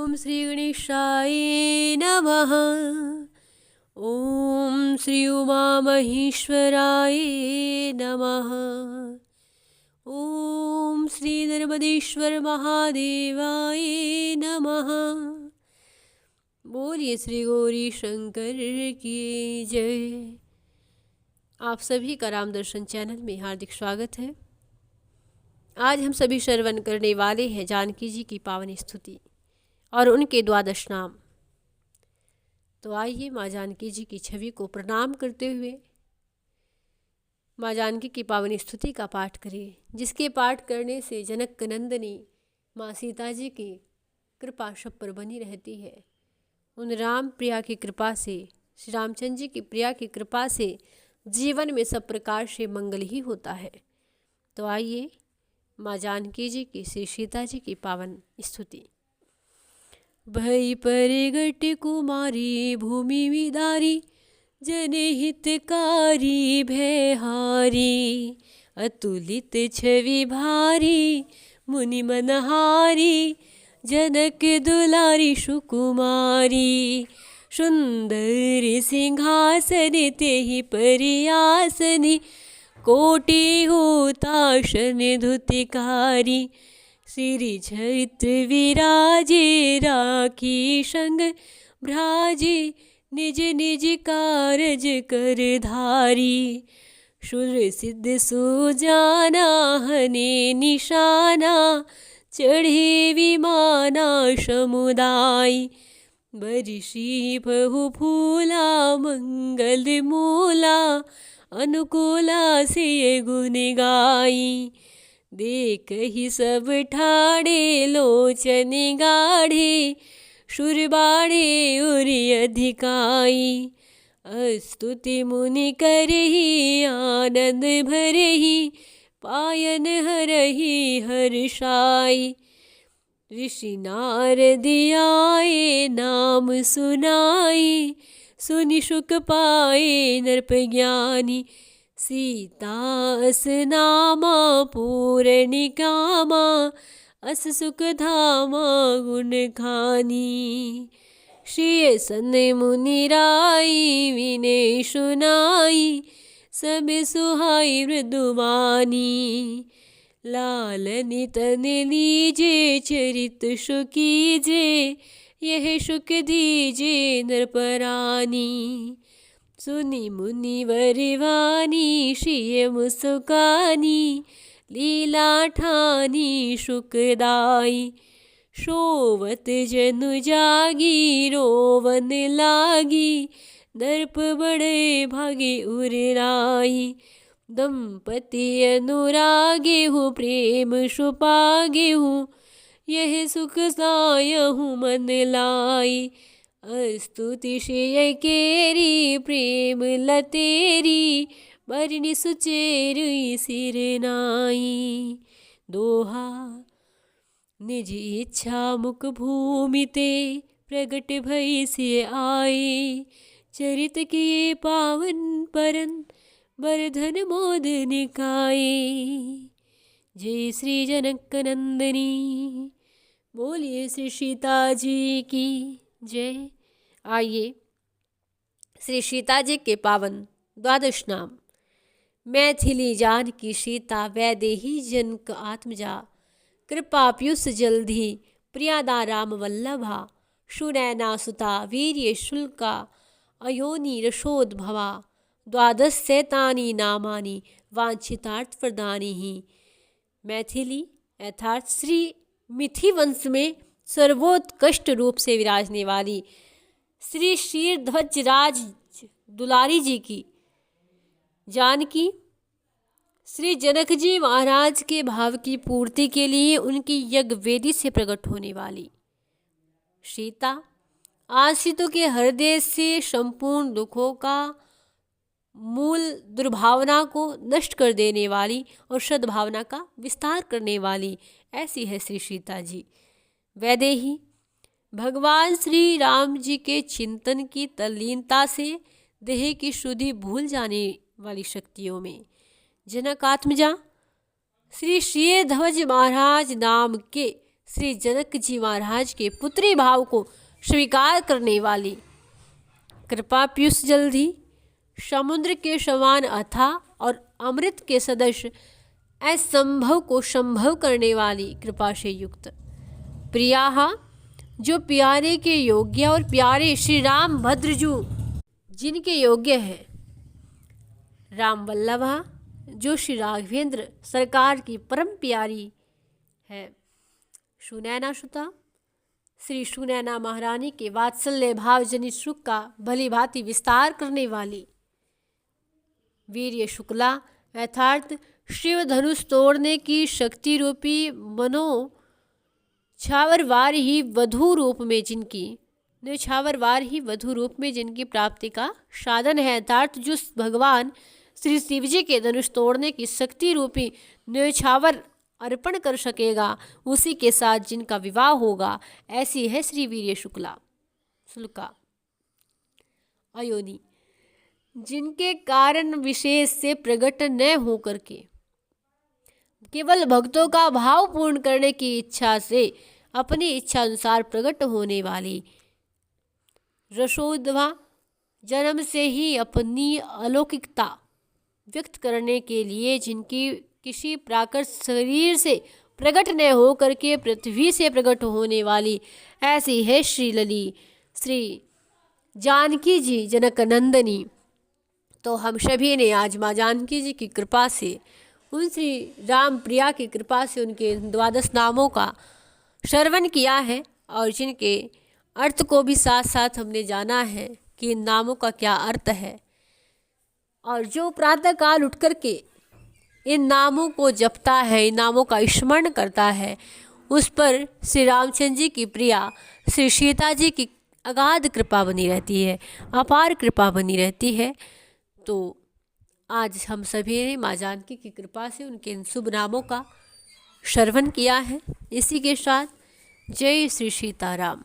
ओम श्री गणेशाय नमः। ओम श्री उमा महेश्वराय नमः। ओम श्री नर्मदेश्वर महादेवाय नमः। बोलिए श्री गौरी शंकर की जय। आप सभी का राम दर्शन चैनल में हार्दिक स्वागत है। आज हम सभी श्रवण करने वाले हैं जानकी जी की पावन स्तुति और उनके द्वादश नाम। तो आइए माँ जानकी जी की छवि को प्रणाम करते हुए माँ जानकी की पावन स्तुति का पाठ करिए, जिसके पाठ करने से जनक नंदिनी माँ सीता जी की कृपा सब पर बनी रहती है। उन राम प्रिया की कृपा से, श्री रामचंद्र जी की प्रिया की कृपा से जीवन में सब प्रकार से मंगल ही होता है। तो आइए माँ जानकी जी की, श्री सीता जी की पावन स्तुति। भई परगट कुमारी भूमि विदारी, जनहितकारी भयहारी, अतुलित छवि भारी मुनि मनहारी, जनक दुलारी सुकुमारी, सुंदर सिंहासन तेहि परियासनि, कोटि होताशन धुतिकारी, श्री छत्र विराजे राखी संग भ्राजे, निज निज कारज कर धारी, शूर सिद्ध सुजाना हने निशाना, चढ़े विमाना समुदाय, बरिशी बहु फूला मंगल मूला, अनुकूला से गुण गाई, देख ही सब ठाड़े लोचन गाढ़े, सुर बाढ़े उरि अधिकाई, स्तुति मुनि करही आनंद भरही, पायन हरही हर्षाई, ऋषि नारद आए नाम सुनाई, सुनि सुख पाए नृप ज्ञानी, सीता अस नामा पूर्ण कामा, अस सुख धामा गुण खानी, श्री सन मुनि राई विने सुनाई, सब सुहाई मृदुवानी, लालनि तन लीजे चरित सुकीजे, यह सुख दीजे नृपरानी, सुनि मुनि वरवानी श्रिय मुस्कानी, लीला ठानी सुखदाई, सोवत जनु जागी रोवन लागी, नृप बड़े भागे उराई, दंपति अनुरागे हूँ प्रेम सुपागे हूँ, यह सुख सायहु मन लाई, स्तुति श्रेय केरी प्रेम लतेरी, बरनि सुचेरी सिर नाई, दोहा निज इच्छा मुख भूमि ते प्रगट भई से आए, चरित किए पावन परन बरधन मोद निकाये, जय श्री जनक नंदिनी। बोलिए श्री सीता जी की जय। आइए श्री सीता जी के पावन द्वादश नाम। मैथिली जानकी सीता वैदेही जनक आत्मजा, कृपा पीयूष जलधि प्रियादा राम वल्लभा, सुनैना सुता वीर्य शुल्का, अयोनि रसोद्भवा, द्वादश शैतानी नामानि वांछितार्थ प्रदानी ही। मैथिली अर्थात श्री मिथि वंश में सर्वोत्कृष्ट रूप से विराजने वाली श्री शीरध्वज राज दुलारी जी की जानकी, श्री जनक जी महाराज के भाव की पूर्ति के लिए उनकी यज्ञ वेदी से प्रकट होने वाली सीता, आश्रितों के हृदय से संपूर्ण दुखों का मूल दुर्भावना को नष्ट कर देने वाली और सद्भावना का विस्तार करने वाली ऐसी है श्री सीता जी। वैदेही भगवान श्री राम जी के चिंतन की तल्लीनता से देह की शुद्धि भूल जाने वाली शक्तियों में जनक आत्मजा श्री शीरध्वज महाराज नाम के श्री जनक जी महाराज के पुत्री भाव को स्वीकार करने वाली, कृपा पीयूष जलधि समुद्र के समान अथाह और अमृत के सदृश असंभव को संभव करने वाली कृपा से युक्त, प्रिया जो प्यारे के योग्य और प्यारे श्री राम भद्रजू जिनके योग्य हैं, राम वल्लभा जो श्री राघवेंद्र सरकार की परम प्यारी है, सुनैना सुता श्री सुनैना महारानी के वात्सल्य भाव जनित सुख का भली भांति विस्तार करने वाली, वीर्य शुक्ला यथार्थ शिव धनुष तोड़ने की शक्ति रूपी मनो छावरवार ही वधु रूप में जिनकी प्राप्ति का साधन है, अर्थात जो भगवान श्री शिव जी के धनुष तोड़ने की शक्ति रूपी न्यौछावर अर्पण कर सकेगा, उसी के साथ जिनका विवाह होगा, ऐसी है श्री वीर्य शुक्ला अयोनि, जिनके कारण विशेष से प्रकट न हो करके केवल भक्तों का भाव पूर्ण करने की इच्छा से अपनी इच्छा अनुसार प्रकट होने वाली, रसोद्भवा जन्म से ही अपनी अलौकिकता व्यक्त करने के लिए जिनकी किसी प्राकृत शरीर से प्रकट न हो करके पृथ्वी से प्रकट होने वाली, ऐसी है श्री लली श्री जानकी जी जनक नंदनी। तो हम सभी ने आज माँ जानकी जी की कृपा से, उन श्री राम प्रिया की कृपा से उनके 12 नामों का श्रवण किया है और जिनके अर्थ को भी साथ साथ हमने जाना है कि इन नामों का क्या अर्थ है। और जो प्रातःकाल उठ करके इन नामों को जपता है, इन नामों का स्मरण करता है, उस पर श्री रामचंद्र जी की प्रिया श्री सीता जी की अगाध कृपा बनी रहती है, अपार कृपा बनी रहती है। तो आज हम सभी ने माँ जानकी की कृपा से उनके इन शुभ नामों का श्रवण किया है। इसी के साथ जय श्री सीताराम।